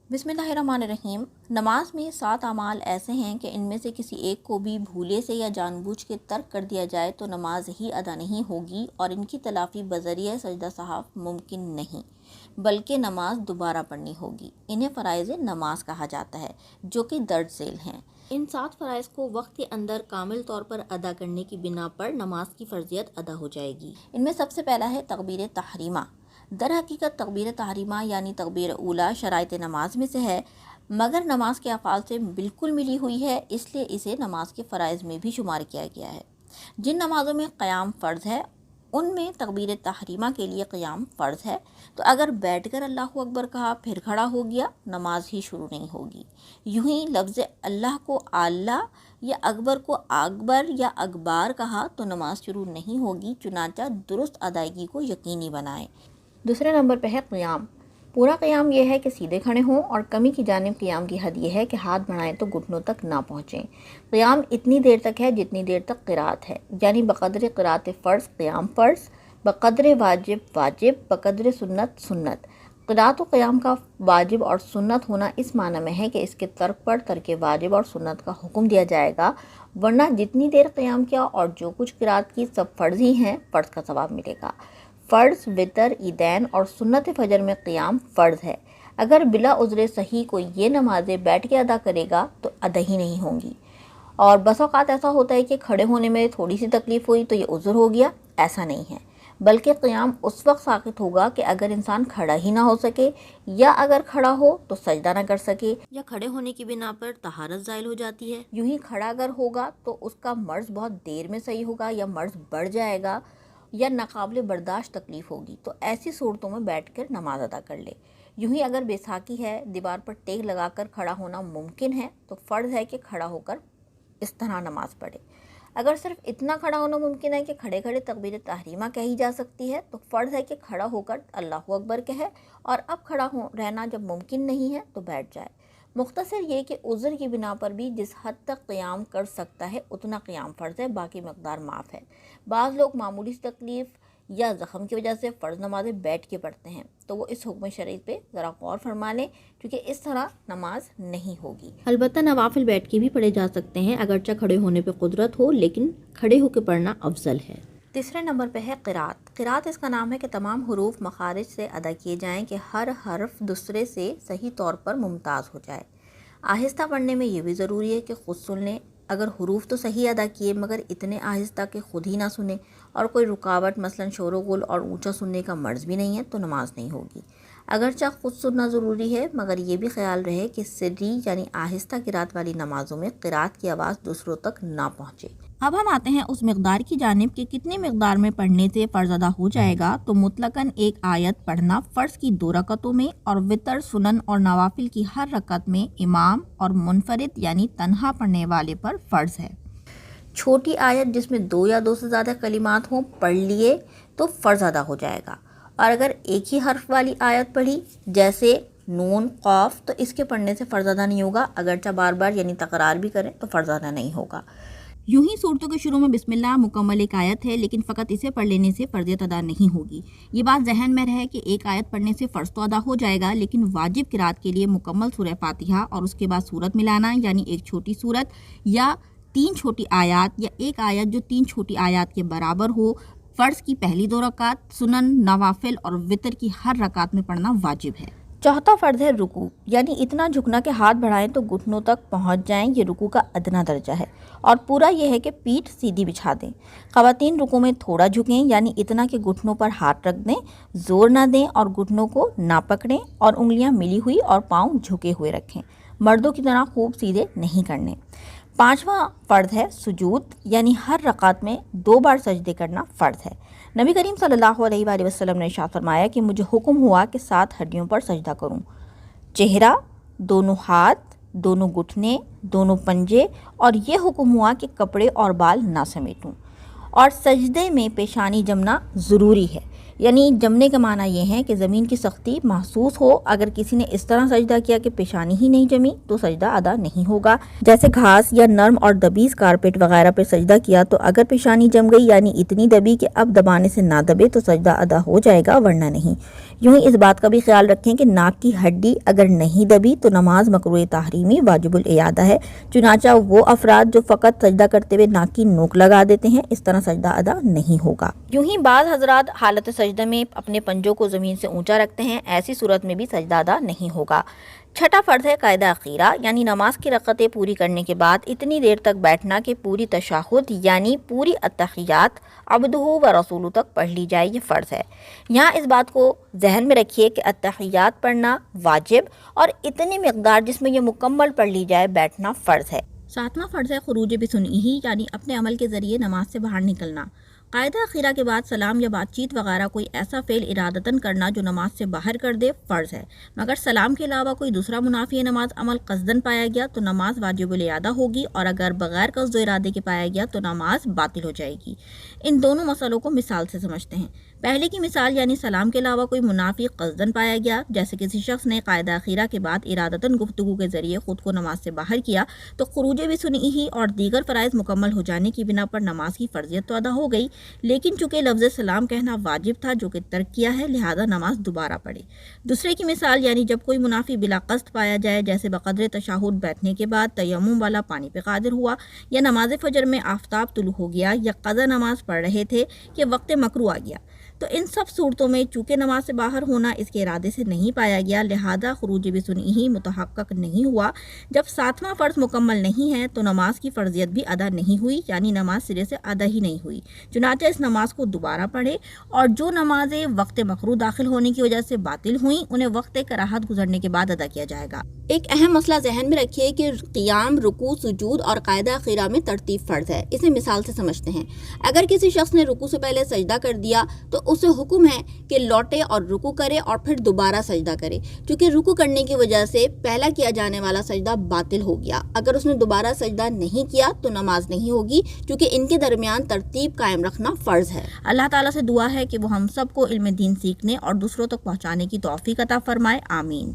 बिस्मिल्लाहिर्रहमानिर्रहीम। नमाज में 7 अमाल ऐसे हैं कि इनमें से किसी एक को भी भूले से या जानबूझ के तर्क कर दिया जाए तो नमाज ही अदा नहीं होगी और इनकी तलाफ़ी बज़रिए सजदा सहाफ़ मुमकिन नहीं, बल्कि नमाज दोबारा पढ़नी होगी। इन्हें फ़राइज़ नमाज कहा जाता है, जो कि दर्ज झेल हैं। इन 7 फ़राइज़ को वक्त के अंदर कामिल तौर पर अदा करने की बिना पर नमाज की फ़र्ज़ियत अदा हो जाएगी। इनमें सबसे पहला है तकबीर तहरीमा। दर हकीकत तकबीर तहरीमा यानी तकबीर ऊला शराइत नमाज में से है, मगर नमाज के अफ़ाल से बिल्कुल मिली हुई है, इसलिए इसे नमाज के फ़राइज़ में भी शुमार किया गया है। जिन नमाज़ों में क़याम फ़र्ज़ है उनमें तकबीर तहरीमा के लिए क़याम फ़र्ज़ है, तो अगर बैठकर अल्लाहु अकबर कहा फिर खड़ा हो गया, नमाज ही शुरू नहीं होगी। यूं ही लफ्ज़ अल्लाह को आल्ला या अकबर को अकबर या अकबार कहा तो नमाज शुरू नहीं होगी, चुनांचा दुरुस्त अदायगी को यकीनी बनाएं। दूसरे नंबर पे है क़याम। पूरा क़याम यह है कि सीधे खड़े हों और कमी की जानिब क़याम की हद यह है कि हाथ बढ़ाएं तो घुटनों तक ना पहुँचें। क़याम इतनी देर तक है जितनी देर तक क़िराअत है, यानी बक़द्र क़िराअत फ़र्ज़ क़याम फ़र्ज़, बक़द्र वाजिब वाजिब, बक़द्र सुन्नत सुन्नत। क़िराअत व क़याम का वाजिब और सुन्नत होना इस माना में है कि इसके तर्क पर तर्क वाजिब और सुन्नत का हुक्म दिया जाएगा, वरना जितनी देर क़याम किया और जो कुछ क़िराअत की सब फ़र्ज़ ही हैं, फ़र्ज़ का सवाब मिलेगा। फ़र्ज़, वितर, ईदैन और सुन्नत फजर में क़याम फ़र्ज़ है। अगर बिला उज़्र सही कोई ये नमाज़ें बैठ के अदा करेगा तो अदा ही नहीं होंगी। और बस औक़ात ऐसा होता है कि खड़े होने में थोड़ी सी तकलीफ़ हुई तो ये उज़्र हो गया, ऐसा नहीं है, बल्कि क़याम उस वक्त साक़ित होगा कि अगर इंसान खड़ा ही ना हो सके, या अगर खड़ा हो तो सजदा ना कर सके, या खड़े होने की बिना पर तहारत ज़ाइल हो जाती है। यूँ ही खड़ा अगर होगा तो उसका मर्ज़ बहुत देर में सही होगा या मर्ज़ बढ़ जाएगा या नाकाबिल बर्दाश्त तकलीफ़ होगी, तो ऐसी सूरतों में बैठकर नमाज अदा कर ले। यूँ ही अगर बैसाखी है, दीवार पर टेक लगाकर खड़ा होना मुमकिन है, तो फ़र्ज़ है कि खड़ा होकर इस तरह नमाज पढ़े। अगर सिर्फ इतना खड़ा होना मुमकिन है कि खड़े खड़े तकबीर तहरीमा कही जा सकती है, तो फ़र्ज़ है कि खड़ा होकर अल्लाहु अकबर कहे, और अब खड़ा हो रहना जब मुमकिन नहीं है तो बैठ जाए। मुख्तसर ये कि उज़्र की बिना पर भी जिस हद तक क़याम कर सकता है उतना क़याम फ़र्ज़ है, बाकी मक़दार माफ़ है। बाज़ लोग मामूली सी तकलीफ़ या ज़ख़म की वजह से फ़र्ज़ नमाज़ें बैठ के पढ़ते हैं, तो वो इस हुक्म शरीय पे ज़रा गौर फरमा लें, क्योंकि इस तरह नमाज नहीं होगी। अलबत्ता नवाफिल बैठ के भी पढ़े जा सकते हैं, अगरचे खड़े होने पे कुदरत हो, लेकिन खड़े होकर पढ़ना अफजल है। तीसरे नंबर पे है क़िराअत। क़िराअत इसका नाम है कि तमाम हुरूफ मखारिज से अदा किए जाएँ कि हर हर्फ दूसरे से सही तौर पर मुमताज़ हो जाए। आहिस्ता पढ़ने में ये भी ज़रूरी है कि ख़ुद सुन लें। अगर हुरूफ तो सही अदा किए मगर इतने आहिस्ता कि खुद ही ना सुने और कोई रुकावट मसलन शोर-गुल और ऊंचा सुनने का मर्ज़ भी नहीं है, तो नमाज नहीं होगी। अगरचे खुद सुनना ज़रूरी है, मगर ये भी ख्याल रहे कि सिर्री यानी आहिस्ता क़िराअत वाली नमाज़ों में क़िराअत की आवाज़ दूसरों तक ना पहुँचे। अब हम आते हैं उस मिक़दार की जानिब कि कितनी मिक़दार में पढ़ने से फ़र्ज़ अदा हो जाएगा। तो मुतलकन एक आयत पढ़ना फ़र्ज़ की 2 रकतों में, और वितर, सुनन और नवाफिल की हर रकत में इमाम और मुनफरिद यानी तन्हा पढ़ने वाले पर फ़र्ज़ है। छोटी आयत जिसमें 2 या 2 से ज़्यादा कलिमात हों पढ़ लिए तो फ़र्ज़ अदा हो जाएगा, और अगर एक ही हर्फ वाली आयत पढ़ी जैसे नून क़ाफ, तो इसके पढ़ने से फ़र्ज़ अदा नहीं होगा, अगरचे बार बार यानी तकरार भी करें तो फ़र्ज़ अदा नहीं होगा। यूं ही सूरतों के शुरू में बिस्मिल्लाह मुकम्मल एक आयत है, लेकिन फ़कत इसे पढ़ लेने से फ़र्ज़ियत अदा नहीं होगी। ये बात जहन में रहे कि एक आयत पढ़ने से फ़र्ज़ तो अदा हो जाएगा, लेकिन वाजिब क़िराअत के लिए मुकम्मल सूरह फ़ातिहा और उसके बाद सूरत मिलाना, यानी एक छोटी सूरत या 3 छोटी आयत, या एक आयत जो 3 छोटी आयत के बराबर हो, फ़र्ज़ की पहली 2 रकात, सुनन, नवाफिल और वितर की हर रकात में पढ़ना वाजिब है। चौथा फ़र्ज़ है रुकू, यानी इतना झुकना कि हाथ बढ़ाएं तो घुटनों तक पहुंच जाएं। ये रुकू का अदना दर्जा है, और पूरा ये है कि पीठ सीधी बिछा दें। ख़वातीन रुकू में थोड़ा झुकें, यानी इतना कि घुटनों पर हाथ रख दें, ज़ोर ना दें और घुटनों को ना पकड़ें, और उंगलियां मिली हुई और पाँव झुके हुए रखें। मर्दों की तरह खूब सीधे नहीं करने। पाँचवा फ़र्ज़ है सुजूद, यानी हर रकात में 2 बार सजदे करना फ़र्ज़ है। नबी करीम सल्लल्लाहु अलैहि वसल्लम ने इरशाद फरमाया कि मुझे हुक्म हुआ कि 7 हड्डियों पर सजदा करूं: चेहरा, दोनों हाथ, दोनों घुटने, दोनों पंजे, और ये हुक्म हुआ कि कपड़े और बाल ना समेटूं, और सजदे में पेशानी जमना ज़रूरी है, یعنی جمنے کا معنی یہ ہے کہ زمین کی سختی محسوس ہو. اگر کسی نے اس طرح سجدہ کیا کہ پیشانی ہی نہیں جمی تو سجدہ ادا نہیں ہوگا. جیسے گھاس یا نرم اور دبیز کارپیٹ وغیرہ پر سجدہ کیا تو اگر پیشانی جم گئی یعنی اتنی دبی کہ اب دبانے سے نہ دبے تو سجدہ ادا ہو جائے گا ورنہ نہیں. یوں ہی اس بات کا بھی خیال رکھیں کہ ناک کی ہڈی اگر نہیں دبی تو نماز مکروہ تحریمی واجب الاعادہ ہے. چنانچہ وہ افراد جو فقط سجدہ کرتے ہوئے ناک کی نوک لگا دیتے ہیں اس طرح سجدہ ادا نہیں ہوگا. یوں ہی بعض حضرات حالت سجدہ میں اپنے پنجوں کو زمین سے اونچا رکھتے ہیں، ایسی صورت میں بھی سجدہ ادا نہیں ہوگا. چھٹا فرض ہے قاعدہ اخیرہ، یعنی نماز کی رکعتیں پوری کرنے کے بعد اتنی دیر تک بیٹھنا کہ پوری تشہد یعنی پوری التحیات عبدہ و رسولہ تک پڑھ لی جائے. یہ فرض ہے. یہاں اس بات کو ذہن میں رکھیے کہ التحیات پڑھنا واجب اور اتنی مقدار جس میں یہ مکمل پڑھ لی جائے بیٹھنا فرض ہے. ساتواں فرض ہے خروج بسنعہ، یعنی اپنے عمل کے ذریعے نماز سے باہر نکلنا. قاعدہ اخیرہ کے بعد سلام یا بات چیت وغیرہ کوئی ایسا فعل ارادتاً کرنا جو نماز سے باہر کر دے فرض ہے، مگر سلام کے علاوہ کوئی دوسرا منافی نماز عمل قصداً پایا گیا تو نماز واجب الاعادہ ہوگی، اور اگر بغیر قصد و ارادے کے پایا گیا تو نماز باطل ہو جائے گی. ان دونوں مسئلوں کو مثال سے سمجھتے ہیں. پہلے کی مثال یعنی سلام کے علاوہ کوئی منافی قصداً پایا گیا، جیسے کسی شخص نے قاعدہ اخیرہ کے بعد ارادتاً گفتگو کے ذریعے خود کو نماز سے باہر کیا تو خروج بسنعہ اور دیگر فرائض مکمل ہو جانے کی بنا پر نماز کی فرضیت تو ادا ہو گئی، لیکن چونکہ لفظ سلام کہنا واجب تھا جو کہ ترک کیا ہے لہذا نماز دوبارہ پڑھے. دوسرے کی مثال یعنی جب کوئی منافی بلا قصد پایا جائے، جیسے بقدر تشہد بیٹھنے کے بعد تیمم والا پانی پہ قادر ہوا، یا نماز فجر میں آفتاب طلوع ہو گیا، یا قضا نماز پڑھ رہے تھے کہ وقت مکروہ آ گیا. تو ان سب صورتوں میں چونکہ نماز سے باہر ہونا اس کے ارادے سے نہیں پایا گیا لہذا خروج بسنعہ متحقق نہیں ہوا. جب ساتواں فرض مکمل نہیں ہے تو نماز کی فرضیت بھی ادا نہیں ہوئی، یعنی نماز سرے سے ادا ہی نہیں ہوئی. چنانچہ اس نماز کو دوبارہ پڑھے، اور جو نمازیں وقت مکروہ داخل ہونے کی وجہ سے باطل ہوئیں انہیں وقت کراہت گزرنے کے بعد ادا کیا جائے گا. ایک اہم مسئلہ ذہن میں رکھیے کہ قیام، رکوع، سجود اور قاعدہ اخیرہ میں ترتیب فرض ہے. اسے مثال سے سمجھتے ہیں. اگر کسی شخص نے رکوع سے پہلے سجدہ کر دیا تو اسے حکم ہے کہ لوٹے اور رکوع کرے اور پھر دوبارہ سجدہ کرے، کیونکہ رکوع کرنے کی وجہ سے پہلا کیا جانے والا سجدہ باطل ہو گیا. اگر اس نے دوبارہ سجدہ نہیں کیا تو نماز نہیں ہوگی، کیونکہ ان کے درمیان ترتیب قائم رکھنا فرض ہے. اللہ تعالیٰ سے دعا ہے کہ وہ ہم سب کو علم دین سیکھنے اور دوسروں تک پہنچانے کی توفیق عطا فرمائے. آمین.